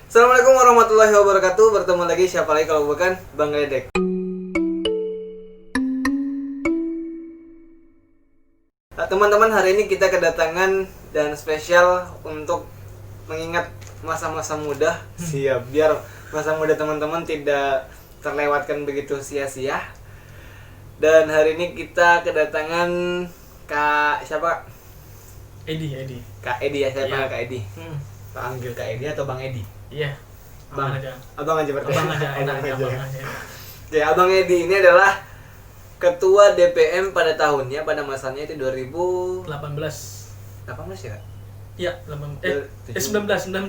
Assalamualaikum warahmatullahi wabarakatuh. Bertemu lagi siapa lagi kalau bukan Bang Ledek. Nah, teman-teman, hari ini kita kedatangan dan spesial untuk mengingat masa-masa muda. Siap, biar masa muda teman-teman tidak terlewatkan begitu sia-sia. Dan hari ini kita kedatangan Kak siapa? Edi. Kak Edi ya, saya panggil Iya. Kak Edi. Panggil Kak Edi atau Bang Edi? Iya. Bang Abang aja. Abang aja berarti. Abang aja, enak Abang abang aja. aja. Oke, Abang Edi ini adalah Ketua DPM pada tahunnya, pada masanya itu 18. 2018 ya? Iya, 19. 19.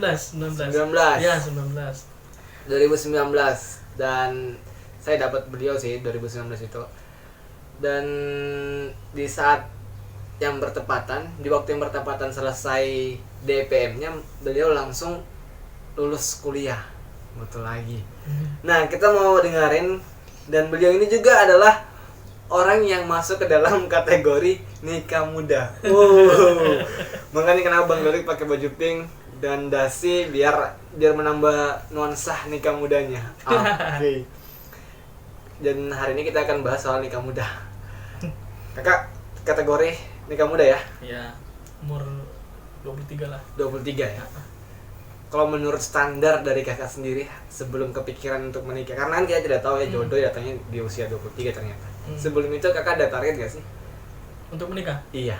Iya, 19. 2019. Dan saya dapat beliau sih 2019 itu. Dan di saat yang bertepatan, di waktu yang bertepatan selesai DPM-nya, beliau langsung lulus kuliah. Betul lagi. Nah, kita mau dengerin, dan beliau ini juga adalah orang yang masuk ke dalam kategori nikah muda. Wow. Makanya kenapa Bang Dorik pakai baju pink dan dasi biar menambah nuansa nikah mudanya. Oke. Dan hari ini kita akan bahas soal nikah muda. Kakak kategori nikah muda ya? Iya, umur 23 lah. 23 ya. Kalau menurut standar dari kakak sendiri sebelum kepikiran untuk menikah, karena kan kita tidak tahu ya jodoh datangnya di usia 23 ternyata. Sebelum itu kakak ada target gak sih? Untuk menikah? Iya.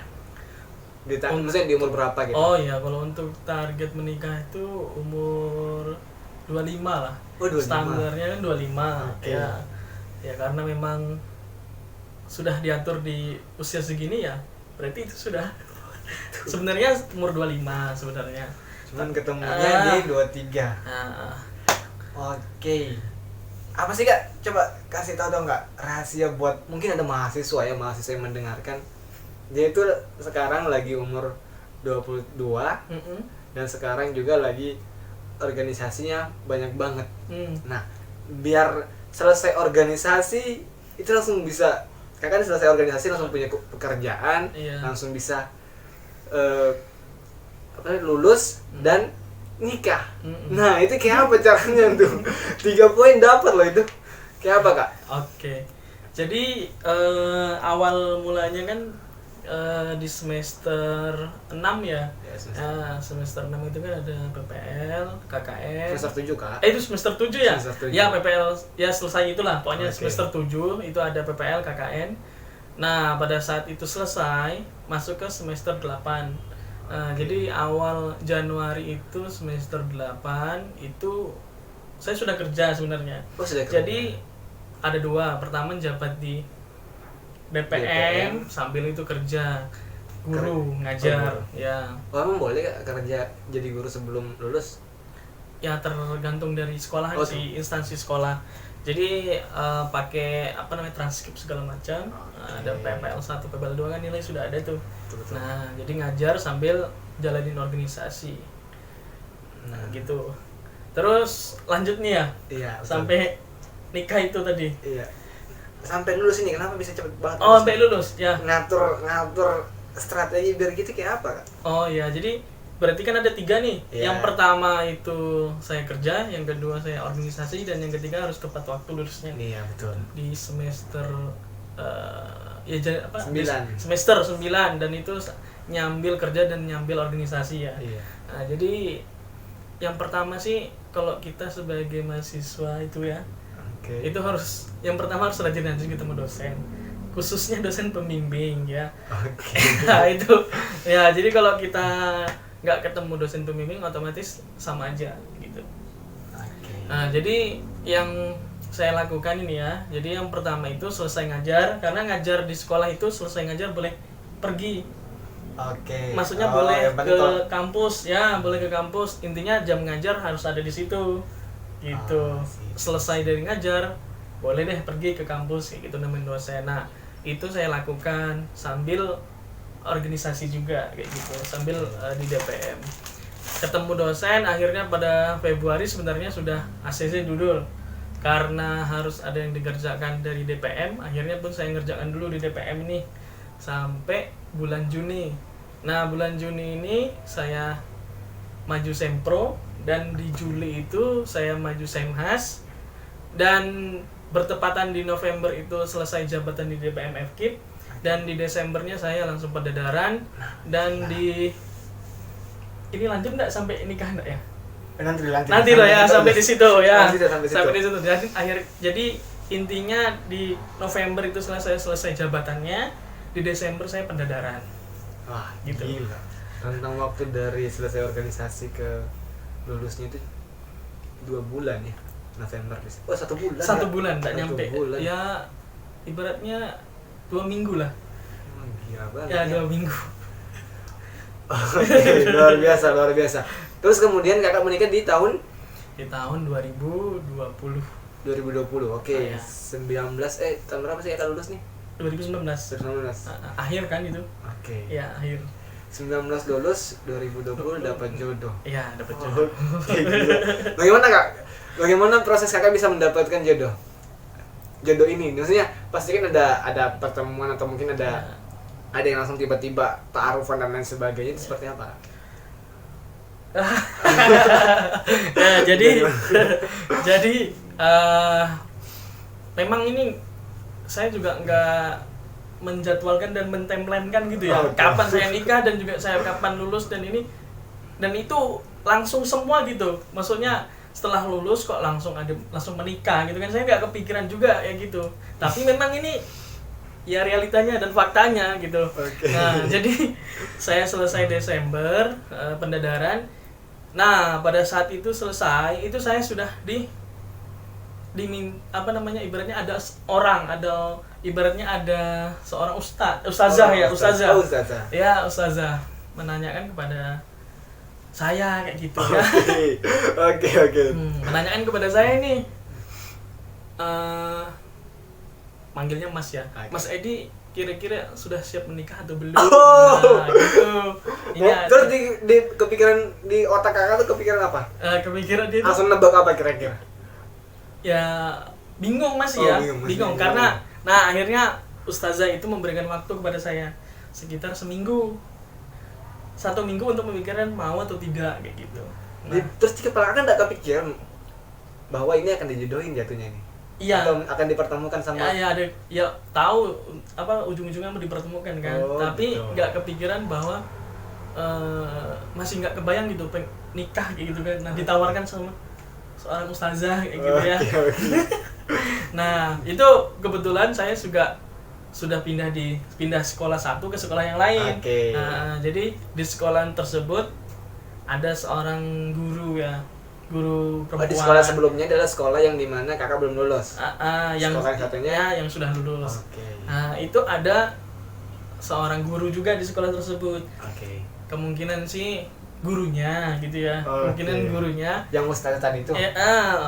Maksudnya di umur berapa gitu? Oh iya, kalau untuk target menikah itu umur 25 lah. Oh, 25. Standarnya kan 25. Oke. Ya karena memang sudah diatur di usia segini ya, berarti itu sudah sebenarnya umur 25 sebenarnya. Cuman ketemunya di 23. Oke. Apa sih Kak? Coba kasih tahu dong Kak, rahasia buat mungkin ada mahasiswa yang mendengarkan. Dia itu sekarang lagi umur 22 dan sekarang juga lagi organisasinya banyak banget. Nah, biar selesai organisasi itu langsung bisa, Kakak selesai organisasi langsung punya pekerjaan, Iya. langsung bisa lulus dan nikah. Nah, itu kayak apa caranya tuh? 3 poin dapat loh itu. Kayak apa Kak? Oke. Jadi awal mulanya kan di semester 6 ya. Ya, semester. Semester 6 itu kan ada PPL, KKN. Semester 7 Kak. Itu semester 7 ya? Semester 7. Ya, PPL ya selesai itulah. Pokoknya Oke. semester 7 itu ada PPL, KKN. Nah, pada saat itu selesai, masuk ke semester 8. Jadi awal Januari itu semester 8 itu saya sudah kerja sebenarnya. Oh, sudah kerja. Jadi ada 2. Pertama jabat di BPM sambil itu kerja guru, ngajar. Ya. Oh, emang boleh Kak kerja jadi guru sebelum lulus? Ya tergantung dari sekolah Oh, di instansi sekolah. Jadi pakai transkrip segala macam. Ada PPL 1, PPL 2 kan nilai sudah ada tuh. Betul. Nah, jadi ngajar sambil jalanin organisasi. Nah, gitu. Terus lanjut nih ya. Iya, betul. Sampai nikah itu tadi. Iya. Sampai lulus ini kenapa bisa cepet banget? Oh, sampai lulus ya. Ngatur strategi biar gitu kayak apa Kak? Oh ya, jadi berarti kan ada 3 nih. Iya. Yang pertama itu saya kerja, yang kedua saya organisasi, dan yang ketiga harus tepat waktu lulusnya. Iya, betul. Di semester semester 9, dan itu nyambil kerja dan nyambil organisasi ya. Iya. Nah, jadi yang pertama sih kalau kita sebagai mahasiswa itu ya, Oke. itu yang pertama harus rajin-rajin ketemu dosen, khususnya dosen pembimbing ya. Oke. Nah itu ya, jadi kalau kita nggak ketemu dosen pembimbing otomatis sama aja gitu. Oke. Nah, jadi yang saya lakukan ini ya, jadi yang pertama itu selesai ngajar, karena ngajar di sekolah itu selesai ngajar boleh pergi. Oke. Maksudnya Oh, boleh yang penting kalau- ke kampus ya, boleh ke kampus. Intinya jam ngajar harus ada di situ gitu. Sip. Selesai dari ngajar boleh deh pergi ke kampus kayak gitu, nemenin dosen. Nah, itu saya lakukan sambil organisasi juga kayak gitu, sambil di DPM. Ketemu dosen akhirnya pada Februari sebenarnya sudah ACC dulu. Karena harus ada yang dikerjakan dari DPM, akhirnya pun saya ngerjakan dulu di DPM nih sampai bulan Juni. Nah, bulan Juni ini saya maju sempro dan di Juli itu saya maju Semhas, dan bertepatan di November itu selesai jabatan di DPM FKIP, dan di Desembernya saya langsung pededaran, dan di ini lanjut nggak sampai nikah nggak ya? Nanti loh ya sampai di situ ya. Sampai di situ. Jadi intinya di November itu selesai jabatannya, di Desember saya pendedaran. Wah, gitu. Gila. Tentang waktu dari selesai organisasi ke lulusnya itu 2 bulan ya. November bisa. Oh, 1 bulan. 1 bulan enggak nyampe. Bulan. Ya ibaratnya 2 minggu lah. Gila banget. Ya 2 minggu. Oke, luar biasa. Terus kemudian kakak menikah di tahun 2020. 2020. Oke. Ya. 19 tahun berapa sih kakak lulus nih? 2019. 2019. Akhir kan itu? Oke. Ya, akhir. 19 lulus, 2020 dapat jodoh. Iya, dapat jodoh. Oke, gila. Bagaimana Kak? Bagaimana proses kakak bisa mendapatkan jodoh? Jodoh ini, maksudnya pasti kan ada pertemuan atau mungkin ada yang langsung tiba-tiba ta'arufan dan lain sebagainya, itu seperti apa? Ya, jadi memang ini saya juga nggak menjadwalkan dan mentemplankan gitu ya. Kapan saya nikah dan juga saya kapan lulus dan itu langsung semua gitu. Maksudnya setelah lulus kok langsung menikah gitu kan, saya nggak kepikiran juga ya gitu. Tapi memang ini ya realitanya dan faktanya gitu. Nah, jadi saya selesai Desember pendedaran. Nah, pada saat itu selesai, itu saya sudah ibaratnya ada seorang ustazah. Ya, ustazah menanyakan kepada saya kayak gitu ya. Oke. Menanyakan kepada saya ini manggilnya Mas ya. Okay. Mas Edi kira-kira sudah siap menikah atau belum? Oh. Nah, gitu. Terus di kepikiran di otak kakak tuh kepikiran apa? Kepikiran dia langsung nebak apa kira-kira? Ya bingung Mas bingung karena akhirnya ustazah itu memberikan waktu kepada saya sekitar seminggu. 1 minggu untuk memikirkan mau atau tidak kayak gitu. Nah, terus di kepala kakak nggak kepikiran bahwa ini akan dijodohin jatuhnya ini? Iya. Atau akan dipertemukan sama? Ya ada, ya tahu apa ujung-ujungnya mau dipertemukan kan. Tapi nggak kepikiran bahwa masih nggak kebayang gitu nikah kayak gitu kan. Nah, ditawarkan sama seorang ustazah kayak gitu ya. Nah, itu kebetulan saya sudah pindah sekolah satu ke sekolah yang lain. Nah, jadi di sekolah tersebut ada seorang guru perempuan. Di sekolah sebelumnya adalah sekolah yang dimana kakak belum lulus. Yang sekolah satunya yang sudah lulus. Nah, itu ada seorang guru juga di sekolah tersebut. Kemungkinan sih gurunya gitu ya. Kemungkinan gurunya yang ustazah tadi itu.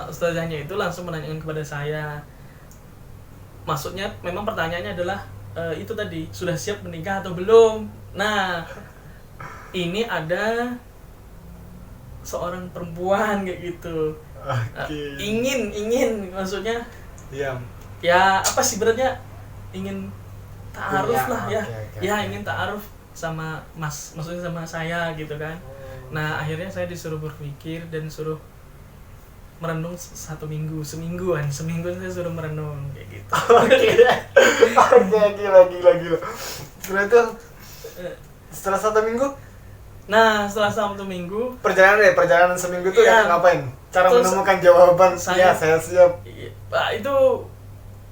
Ustazahnya itu langsung menanyakan kepada saya. Maksudnya memang pertanyaannya adalah itu tadi, sudah siap menikah atau belum? Nah, ini ada seorang perempuan kayak gitu. Ingin maksudnya ya apa sih beratnya, ingin ta'aruf lah ya. Ingin ta'aruf sama Mas, maksudnya sama saya gitu kan. Nah, akhirnya saya disuruh berpikir dan suruh merenung semingguan saya suruh merenung kayak gitu. Gila. Berarti setelah 1 minggu? Nah, setelah 1 minggu perjalanan seminggu tuh ya ngapain? Cara menemukan jawaban saya siap. Itu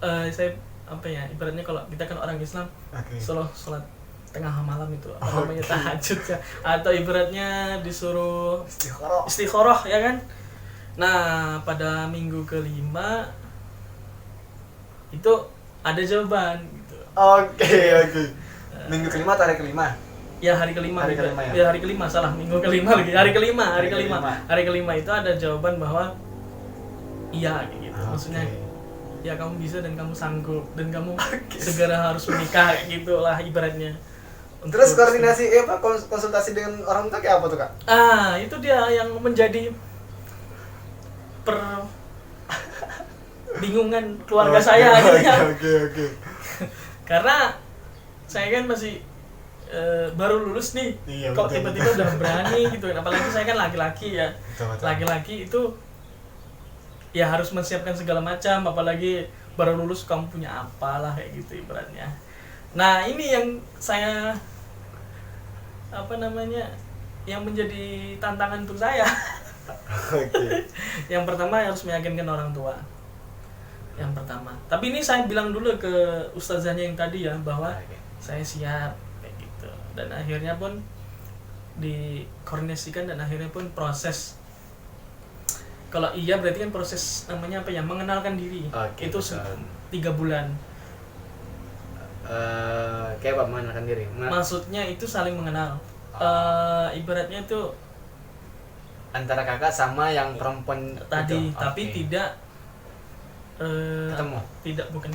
saya apa ya, ibaratnya kalau kita kan orang Islam, sholat tengah malam itu namanya tahajud ya, atau ibaratnya disuruh istikharah ya kan. Nah, pada minggu ke-5 itu ada jawaban gitu. Minggu ke-5 atau hari ke-5? Ya, hari ke-5. Hari ke-5 salah, minggu ke-5 lagi. Hari ke-5 itu ada jawaban bahwa iya gitu. Maksudnya ya kamu bisa dan kamu sanggup dan kamu segera harus menikah gitulah ibaratnya. Terus koordinasi konsultasi dengan orang tua kayak apa tuh, Kak? Itu dia yang menjadi bingungan keluarga saya akhirnya. Oke. Karena saya kan masih baru lulus nih, Iya, kok betul, tiba-tiba udah berani gitu. Apalagi saya kan laki-laki ya, Betul. laki-laki itu ya harus menyiapkan segala macam, apalagi baru lulus kamu punya apalah kayak gitu ibaratnya. Nah ini yang saya yang menjadi tantangan untuk saya. Oke. Yang pertama harus meyakinkan orang tua. Yang pertama. Tapi ini saya bilang dulu ke ustazahnya yang tadi ya, bahwa saya siap kayak gitu. Dan akhirnya pun dikoordinasikan dan akhirnya pun proses. Kalau iya berarti kan proses namanya apa ya? Mengenalkan diri. Oke, Itu betul. 3 bulan. Kayak apa mengenalkan diri? Maksudnya itu saling mengenal. Ibaratnya itu Antara kakak sama yang perempuan tadi, itu. tapi Oke. tidak Ketemu.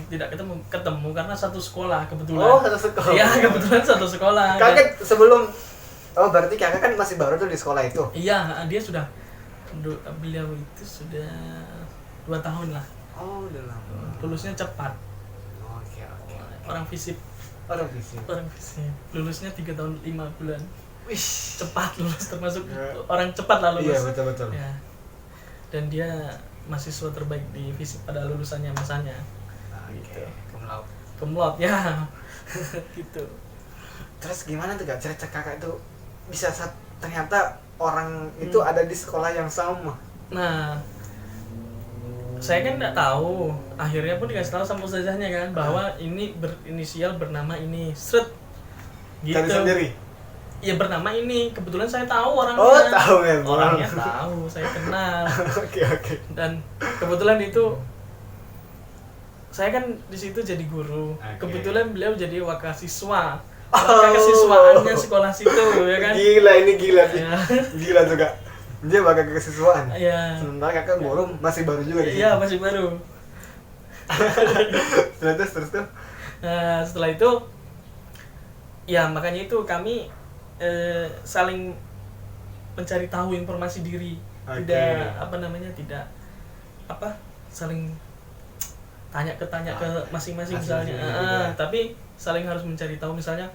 tidak ketemu karena satu sekolah kebetulan. Oh, satu sekolah. Iya, kebetulan satu sekolah. Kakak sebelum berarti kakak kan masih baru tuh di sekolah itu. Iya, dia sudah beliau itu sudah 2 tahun lah. Oh, udah lama. Lulusnya cepat. Oke. Orang fisip, Orang fisik. lulusnya 3 tahun 5 bulan. Wih. Cepat lulus, termasuk Ya. orang cepat lah lulus. Iya, betul. Ya. Dan dia mahasiswa terbaik di fisip pada lulusannya masanya. Oke. Kumlaut. Kumlot ya. Gitu. Terus gimana tuh Kak cerita kakak itu bisa ternyata orang itu ada di sekolah yang sama? Nah, saya kan nggak tahu. Akhirnya pun dikasih tahu sama ustazahnya kan bahwa ini berinisial bernama ini, Sret. Gitu. Cari sendiri. Ya bernama ini. Kebetulan saya tahu orangnya. Oh, tahu ya, Bang. Orangnya tahu, saya kenal. Oke. Dan kebetulan itu saya kan di situ jadi guru. Oke. Kebetulan beliau jadi wakasiswa. Wakasiswaannya sekolah situ ya kan. Gila, ini gila sih. Ya. Gila tuh Kak. Dia bakal kesiswaan. Iya. Sementara kakak guru masih baru juga di Iya, masih baru. Terus tuh. Nah, setelah itu ya makanya itu kami saling mencari tahu informasi diri. Oke. Tidak saling tanya ke masing-masing misalnya. Masing-masing gitu ya. Tapi saling harus mencari tahu, misalnya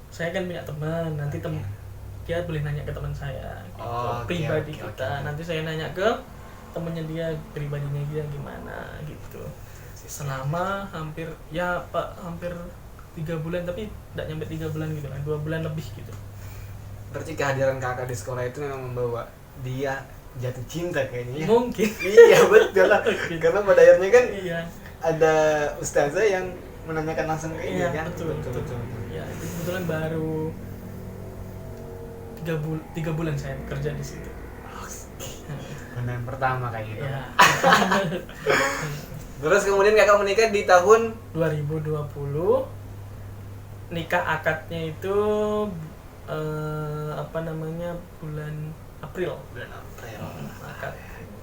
saya kan punya teman, nanti dia boleh nanya ke teman saya gitu. Oh, oke, Pribadi oke, kita. oke. Nanti saya nanya ke temennya dia, pribadinya dia gimana gitu. Selama hampir 3 bulan, tapi tidak nyampe 3 bulan gitu lah, 2 bulan lebih gitu. Berarti kehadiran kakak di sekolah itu memang membawa dia jatuh cinta kayaknya ya. Mungkin. Iya betul lah. Karena pada akhirnya kan Iya. ada ustazah yang menanyakan langsung ke ini Iya, kan. betul. Ya, itu kebetulan baru 3 bulan saya kerja di situ. Benar pertama kayak gitu. Ya. Terus kemudian kakak menikah di tahun 2020. Nikah akadnya itu bulan April. bulan April.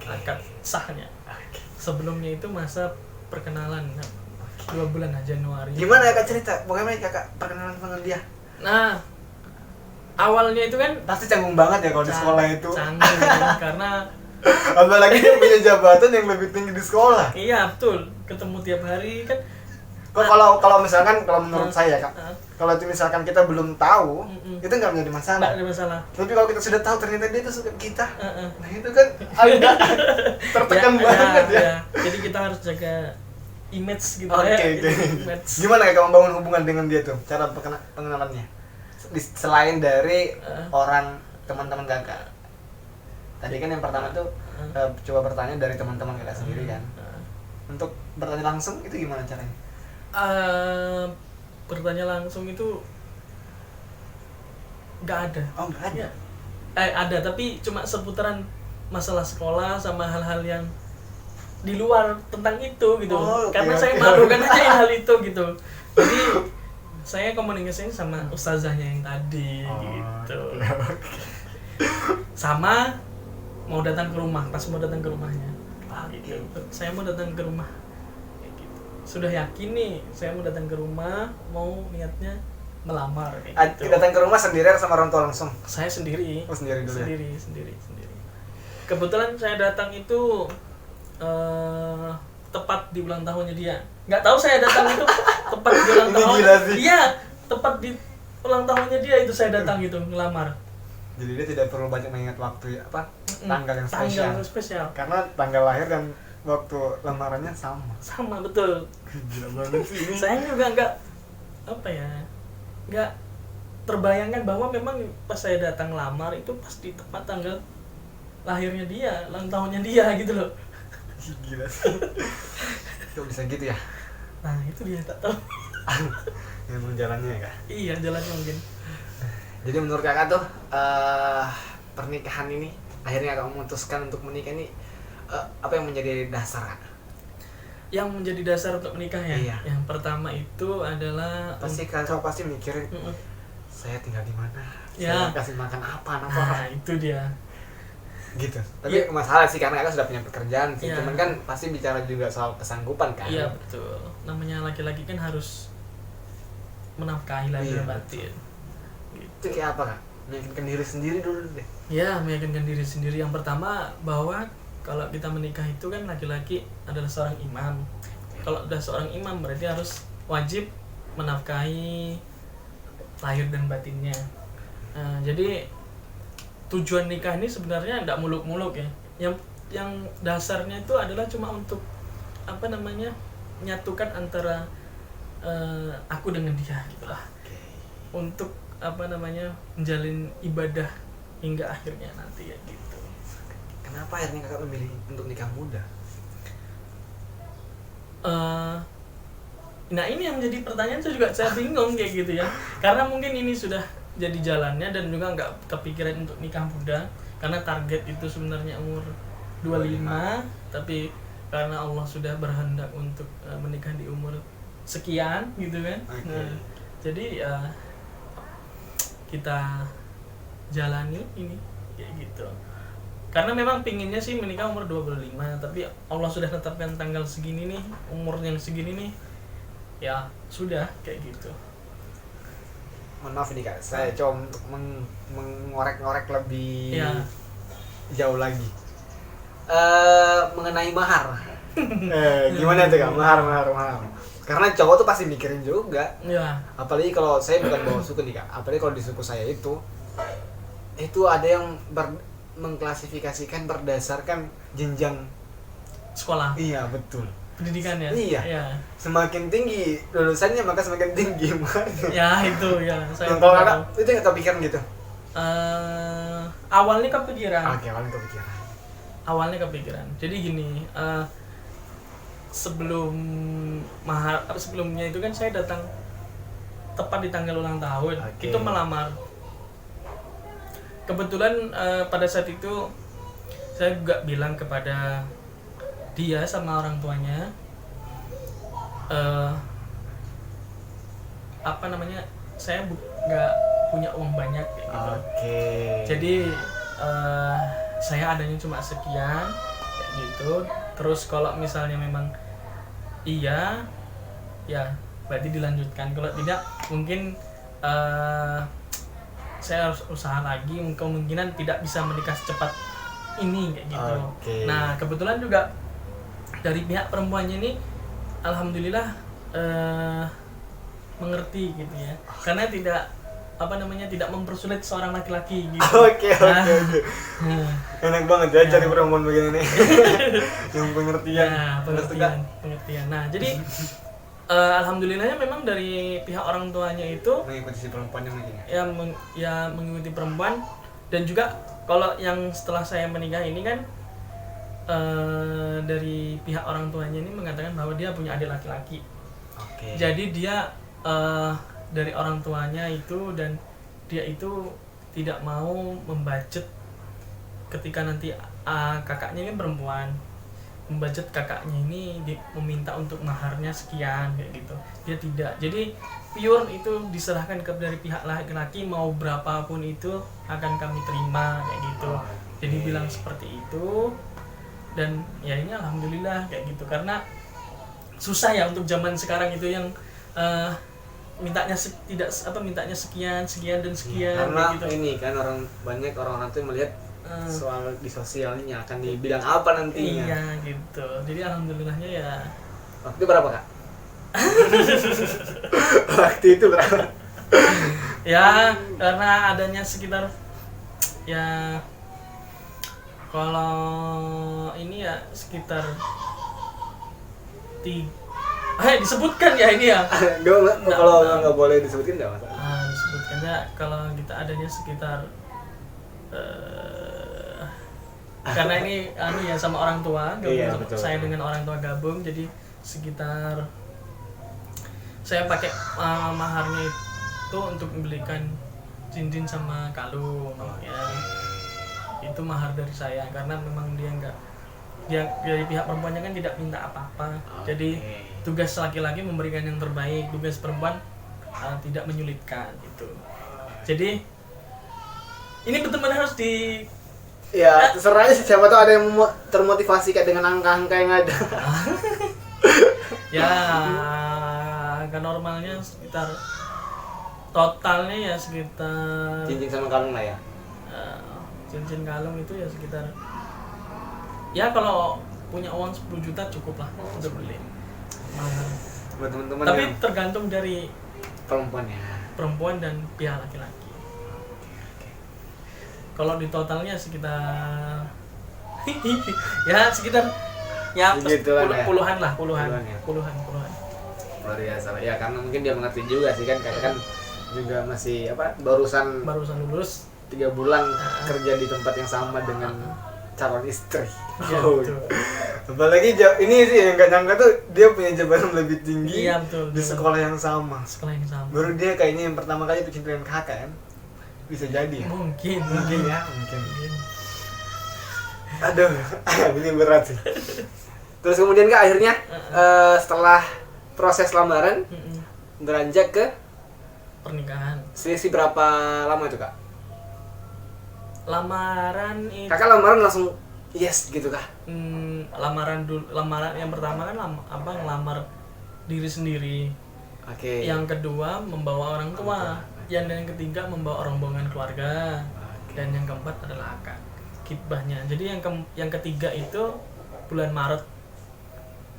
Akad sahnya. Sebelumnya itu masa perkenalan 2 bulan aja, Januari. Gimana kakak cerita? Bagaimana kakak perkenalan dengan dia? Nah, awalnya itu kan Pasti canggung banget ya kalau di sekolah itu. canggung karena Apalagi dia punya jabatan yang lebih tinggi di sekolah. iya betul, ketemu tiap hari kan. Kalau misalkan menurut saya Kak, Nah, kalau itu misalkan kita belum tahu, Mm-mm. itu nggak menjadi masalah. nggak ada masalah. Tapi kalau kita sudah tahu ternyata dia tuh suka kita, Heeh. nah itu kan agak tertekan banget ya. Jadi kita harus jaga image gitu Oke, ya. oke. Image. Gimana ya kamu membangun hubungan dengan dia tuh? Cara pengenalannya? Selain dari orang teman-teman kakak. Tadi kan yang pertama tuh coba bertanya dari teman-teman kakak sendiri kan. Untuk bertanya langsung itu gimana caranya? Bertanya langsung itu nggak ada. Oh nggak ada. Ada, tapi cuma seputaran masalah sekolah sama hal-hal yang di luar tentang itu gitu. Oh, oke, Karena saya oke. malu kan aja hal itu gitu. Jadi saya komunikasinya sama ustazahnya yang tadi gitu. Sama mau datang ke rumah, pas mau datang ke rumahnya. Gitu. Saya mau datang ke rumah. Kayak gitu. Sudah yakin nih, saya mau datang ke rumah, mau niatnya melamar kayak gitu. Datang ke rumah sendiri atau sama orang tua langsung? Saya sendiri. Oh, sendiri dulu ya? Sendiri. Kebetulan saya datang itu tepat di ulang tahunnya dia. Nggak tahu saya datang itu tepat di ulang Ini tahun. gila sih. Iya, tepat di ulang tahunnya dia itu saya datang gitu ngelamar. Jadi dia tidak perlu banyak mengingat waktu tanggal yang spesial. Tanggal spesial. Karena tanggal lahir dan waktu lamarannya sama. Sama betul. Gila banget sih ini. Saya juga nggak terbayangkan bahwa memang pas saya datang lamar itu pas di tepat tanggal lahirnya dia, ulang tahunnya dia gitu loh. Gila sih. Kok bisa gitu ya? Nah itu dia tak tahu. Emang jalannya ya kak? Iya jalannya mungkin. Jadi menurut kakak tuh pernikahan ini akhirnya kakak memutuskan untuk menikah ini apa yang menjadi dasar kak? Yang menjadi dasar untuk menikah ya. Iya. Yang pertama itu adalah Pasti kan cowok pasti mikirin saya tinggal di mana, Ya. saya kasih makan apa, anak nah orang itu dia. gitu. Tapi masalah sih karena kakak sudah punya pekerjaan sih. Iya. Cuman kan pasti bicara juga soal kesanggupan kan. Iya betul. Namanya laki-laki kan harus menafkahi lahir Iya, dan batin. Itu kayak apa kak? Meyakinkan diri sendiri dulu deh. Ya, meyakinkan diri sendiri. Yang pertama bahwa kalau kita menikah itu kan laki-laki adalah seorang imam. Kalau udah seorang imam berarti harus wajib menafkahi lahir dan batinnya. Nah, jadi tujuan nikah ini sebenarnya tidak muluk-muluk ya. Yang dasarnya itu adalah cuma untuk menyatukan antara aku dengan dia gitulah. Untuk menjalin ibadah hingga akhirnya nanti ya gitu. Kenapa akhirnya kakak memilih untuk nikah muda? Nah ini yang menjadi pertanyaan saya bingung kayak gitu ya. Karena mungkin ini sudah jadi jalannya dan juga nggak kepikiran untuk nikah muda. Karena target itu sebenarnya umur 25, tapi karena Allah sudah berhendak untuk menikah di umur sekian gitu kan. Okay. Nah, jadi kita jalani ini kayak gitu. Karena memang pinginnya sih menikah umur 25, tapi Allah sudah tetapkan tanggal segini nih, umur yang segini nih. Ya, sudah kayak gitu. Mohon maaf nih kak, saya coba untuk mengorek-ngorek lebih Ya. jauh lagi. Mengenai mahar. Gimana tuh kak? Mahar. Karena cowok tuh pasti mikirin juga. Ya. Apalagi kalau saya bukan bawa suku nih kak. Apalagi kalau di suku saya itu ada yang mengklasifikasikan berdasarkan jenjang. Sekolah, Iya betul. pendidikan ya. Iya. Ya. Semakin tinggi lulusannya maka semakin tinggi maharnya. Ya itu ya. Saya Kalau tahu. kakak itu nggak kepikiran gitu? Awalnya kepikiran. Oke, awalnya kepikiran. Awalnya kepikiran. Jadi gini, sebelumnya itu kan saya datang tepat di tanggal ulang tahun. Oke. Itu melamar. Kebetulan pada saat itu saya juga bilang kepada dia sama orang tuanya saya nggak punya uang banyak kayak gitu. Oke. Jadi saya adanya cuma sekian kayak gitu. Terus kalau misalnya memang iya ya berarti dilanjutkan, kalau tidak mungkin saya harus usaha lagi, kemungkinan tidak bisa menikah secepat ini kayak gitu. Oke. Nah kebetulan juga dari pihak perempuannya ini alhamdulillah mengerti gitu ya, karena tidak tidak mempersulit seorang laki-laki gitu. Oke. Nah, Enak banget ya cari perempuan begini nih. Yang pengertian. ya, pengertian. Nah, jadi alhamdulillahnya memang dari pihak orang tuanya itu Mengikuti si perempuan yang ini. ya mengikuti perempuan, dan juga kalau yang setelah saya menikah ini kan dari pihak orang tuanya ini mengatakan bahwa dia punya adik laki-laki. Oke. Jadi dia dari orang tuanya itu, dan dia itu tidak mau membudget ketika nanti kakaknya ini perempuan, membudget kakaknya ini meminta untuk maharnya sekian kayak gitu. Dia tidak. Jadi pure itu diserahkan dari pihak laki-laki, mau berapapun itu akan kami terima kayak gitu. Jadi bilang seperti itu, dan ya ini alhamdulillah kayak gitu, karena susah ya untuk zaman sekarang itu yang mintanya sekian dan sekian Karena kayak gitu. ini kan banyak orang-orang tuh melihat soal di sosialnya akan dibilang apa nantinya. Iya gitu. Jadi alhamdulillahnya ya. Waktu itu berapa kak? Waktu itu berapa? Ya karena adanya sekitar ya kalau ini ya sekitar disebutkan ya ini ya. Kalau nggak boleh disebutkan nggak masalah. Disebutkannya kalau kita adanya sekitar karena ini ya sama orang tua gabung, Iya, sama betul. saya dengan orang tua gabung, jadi sekitar saya pakai maharnya itu untuk membelikan cincin sama kalung ya. Itu mahar dari saya karena memang dia dari pihak perempuannya kan tidak minta apa-apa. Jadi tugas laki-laki memberikan yang terbaik, tugas perempuan tidak menyulitkan itu. Jadi ini benar-benar harus di Ya terserah aja sih, siapa tahu ada yang termotivasi kayak dengan angka-angka yang ada. ya angka normalnya sekitar totalnya ya sekitar Cincin sama kalung lah ya. cincin kalung itu ya sekitar ya kalau punya uang 10 juta cukup lah untuk beli mahar. Buat teman-teman Tapi yang tergantung dari perempuan ya. perempuan dan pihak laki-laki. Kalau di totalnya sekitar ya sekitar ya Segituan ya. puluhan lah. Puluhan ya. Puluhan. Luar biasa ya, karena mungkin dia mengerti juga sih kan, kakak kan juga masih barusan Barusan lulus 3 bulan kerja di tempat yang sama dengan calon istri. ya, betul. Apalagi ini sih yang gak nyangka tuh dia punya jabatan lebih tinggi Iya, betul, di sekolah yang sama. Sekolah yang sama. Baru dia kayaknya yang pertama kali bikin dengan kakak kan, bisa jadi ya. Mungkin ya mungkin. Aduh, ini berat sih. Terus kemudian kak akhirnya setelah proses lamaran beranjak ke pernikahan. selisih berapa lama itu kak? Lamaran itu Kakak lamaran langsung yes gitu kah? lamaran yang pertama kan ngelamar diri sendiri. Oke. Yang kedua membawa orang tua. Yang ketiga membawa rombongan keluarga. Dan yang keempat adalah akad khitbahnya. Jadi yang ketiga itu bulan Maret.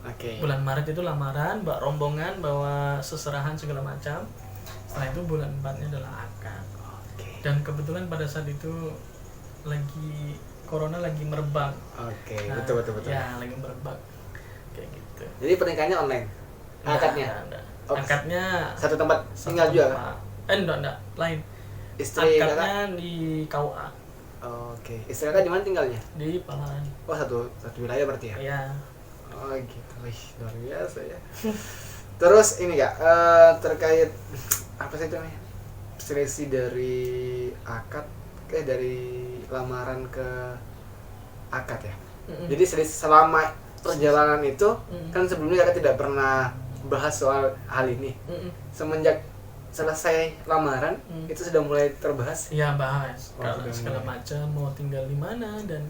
Oke. Bulan Maret itu lamaran, bawa rombongan, bawa seserahan segala macam. Setelah itu bulan 4-nya adalah akad. Oke. Dan kebetulan pada saat itu lagi corona lagi merebak. Oke, Nah, betul. Ya, lagi merebak. Kayak gitu. Jadi pernikahannya online. Akadnya Enggak. Oh, Akadnya satu tempat satu tinggal juga tempat. kah? Enggak, lain. Istri kakak? Akadnya di KUA, Oke. Istri kakak di mana tinggalnya? di Palawan. Oh, satu wilayah berarti ya? Ya. Oh gitu, wih luar biasa ya. Terus ini kak, terkait apa sih itu namanya? Selisih dari akad, dari lamaran ke akad ya. Jadi selisih selama perjalanan itu kan sebelumnya kakak tidak pernah bahas soal hal ini. Semenjak selesai lamaran itu sudah mulai terbahas. Ya bahas Oh, kalau sudah segala mulai. macam mau tinggal di mana dan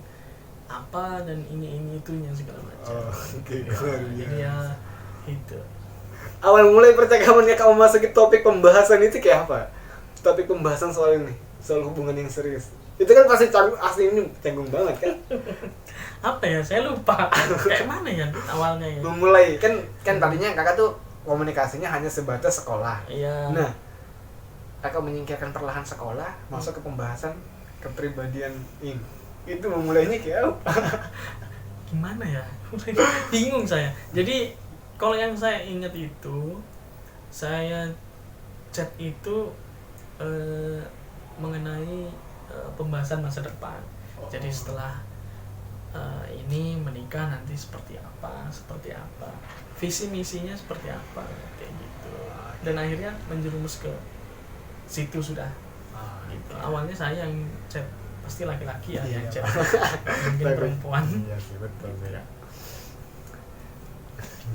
apa dan ini itunya segala macam. Oke, Jadi ya itu. Awal mulai percakapannya kamu masukin topik pembahasan itu kayak apa? Topik pembahasan soal ini, soal hubungan yang serius. Itu kan pasti asli ini canggung banget kan? Apa ya? Saya lupa. Kayak mana ya awalnya ya? Memulai kan tadinya kakak tuh komunikasinya hanya sebatas sekolah. Iya. Nah, kakak menyingkirkan perlahan sekolah, masuk ke pembahasan kepribadian ini. Itu memulainya kayak apa? Gimana ya? Bingung saya. Jadi kalau yang saya ingat itu saya chat itu mengenai pembahasan masa depan. Jadi setelah ini menikah nanti seperti apa, visi misinya seperti apa, kayak gitu. Dan akhirnya menjerumus ke situ sudah. Gitu. Awalnya saya yang chat, pasti laki-laki ya yang chat, mungkin perempuan. Iya sih, betul ya.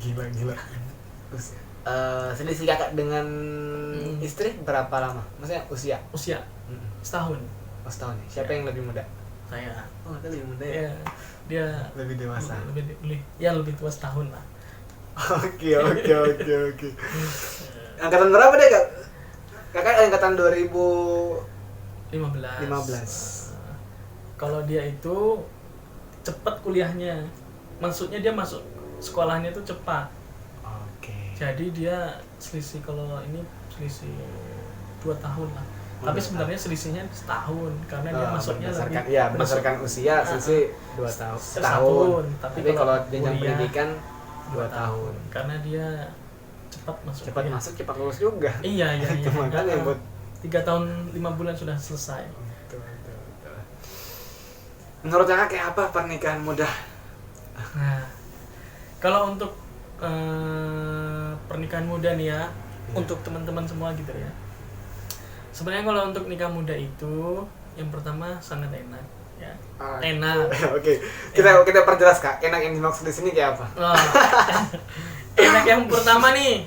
Gila. Terus selisih kakak dengan istri berapa lama? Maksudnya usia? Setahun. Oh, setahun ya. Siapa yang lebih muda? Saya. Oh, kakak lebih muda ya. Ya, dia Lebih dewasa. lebih tua setahun lah. Oke. Angkatan berapa deh kak? Kakak angkatan 15. Kalau dia itu cepat kuliahnya, maksudnya dia masuk sekolahnya itu cepat. Oke. Jadi dia selisih, kalau ini selisih 2 tahun lah. Tapi sebenarnya selisihnya setahun karena dia masuknya berdasarkan lebih ya berdasarkan usia selisih 2 tahun setahun. Tapi kalau jenjang kuliah, pendidikan 2 tahun karena dia cepat masuk. cepat masuk cepat lulus juga. Iya. Itu makanya buat 3 tahun 5 bulan sudah selesai. Betul. Menurut kakak kayak apa pernikahan muda? Nah, kalau untuk pernikahan muda nih ya, untuk teman-teman semua gitu ya. Sebenarnya kalau untuk nikah muda itu yang pertama sangat enak ya. Enak. Oke. Kita perjelas Kak. Enak yang dimaksud di sini kayak apa? Oh. Enak yang pertama nih.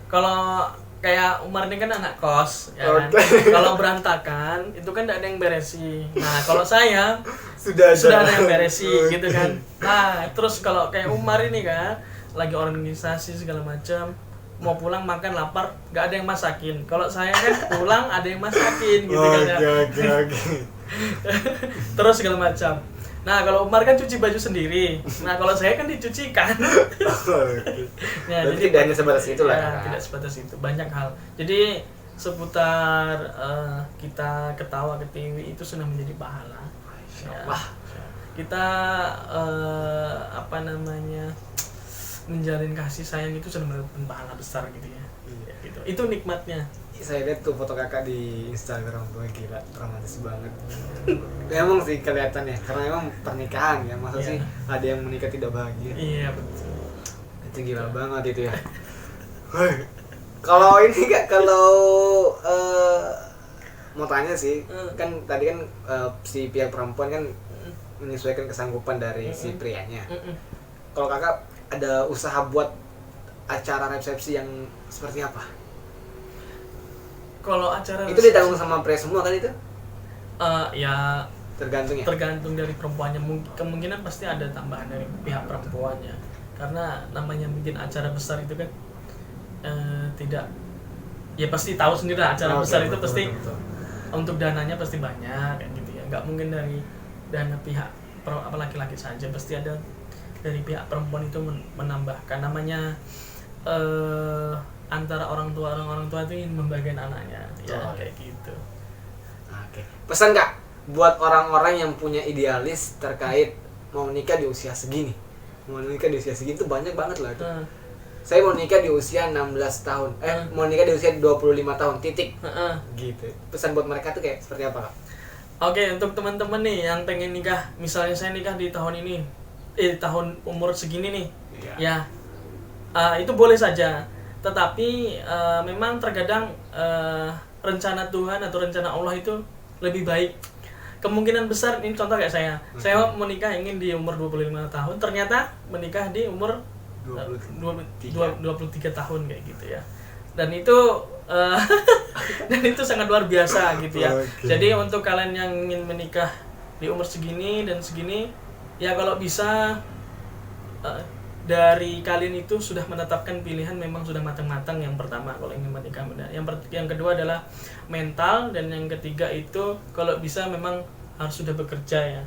Kalau kayak Umar ini kan anak kos ya kan. Kalau berantakan itu kan tidak ada yang beresi. Nah, kalau saya sudah ada yang beresi gitu kan. Nah, terus kalau kayak Umar ini kan lagi organisasi segala macam, mau pulang makan lapar nggak ada yang masakin. Kalau saya kan pulang ada yang masakin gitu kan ya. Oke. Terus segala macam. Nah, kalau Umar kan cuci baju sendiri. Nah, kalau saya kan dicucikan. Nah, jadi tidak hanya sebatas itu lah. Ya, tidak sebatas itu, banyak hal. Jadi seputar kita ketawa ketiwi itu sudah menjadi pahala. Ya. Kita menjalin kasih sayang itu sudah mendapatkan pahala besar gitu ya. Iya. Gitu. Itu nikmatnya. Saya lihat tuh foto kakak di Instagram tuh gila romantis banget. Emang sih kelihatannya karena emang pernikahan ya masa sih ada yang menikah tidak bahagia. Iya betul. Itu gila banget itu ya. Kalau ini Kak mau tanya sih kan tadi kan si pihak perempuan kan menyesuaikan kesanggupan dari si prianya. Kalau kakak ada usaha buat acara resepsi yang seperti apa? Kalau acara Itu ditanggung sama pria semua kan itu? Ya Tergantung ya? tergantung dari perempuannya. Kemungkinan pasti ada tambahan dari pihak perempuannya. Karena namanya bikin acara besar itu kan tidak, ya pasti tahu sendiri lah acara besar itu pasti untuk dananya pasti banyak kan gitu ya. Nggak mungkin dari dana pihak laki-laki saja, pasti ada dari pihak perempuan itu menambahkan. Namanya antara orang tua itu ingin membagikan anaknya ya kayak gitu. Oke. Pesan Kak buat orang-orang yang punya idealis terkait mau nikah di usia segini. Mau nikah di usia segini tuh banyak banget lah itu. Saya mau nikah di usia 16 tahun. Mau nikah di usia 25 tahun titik. Gitu. Pesan buat mereka tuh kayak seperti apa Kak? Oke, untuk teman-teman nih yang pengen nikah, misalnya saya nikah di tahun ini, tahun umur segini nih, ya itu boleh saja. Tetapi memang terkadang rencana Tuhan atau rencana Allah itu lebih baik. Kemungkinan besar, ini contoh kayak saya menikah ingin di umur 25 tahun, ternyata menikah di umur 23 tahun kayak gitu ya. Dan itu dan itu sangat luar biasa gitu ya. Jadi untuk kalian yang ingin menikah di umur segini dan segini, ya kalau bisa dari kalian itu sudah menetapkan pilihan, memang sudah matang-matang. Yang pertama kalau ingin menikah muda, yang kedua adalah mental, dan yang ketiga itu kalau bisa memang harus sudah bekerja ya.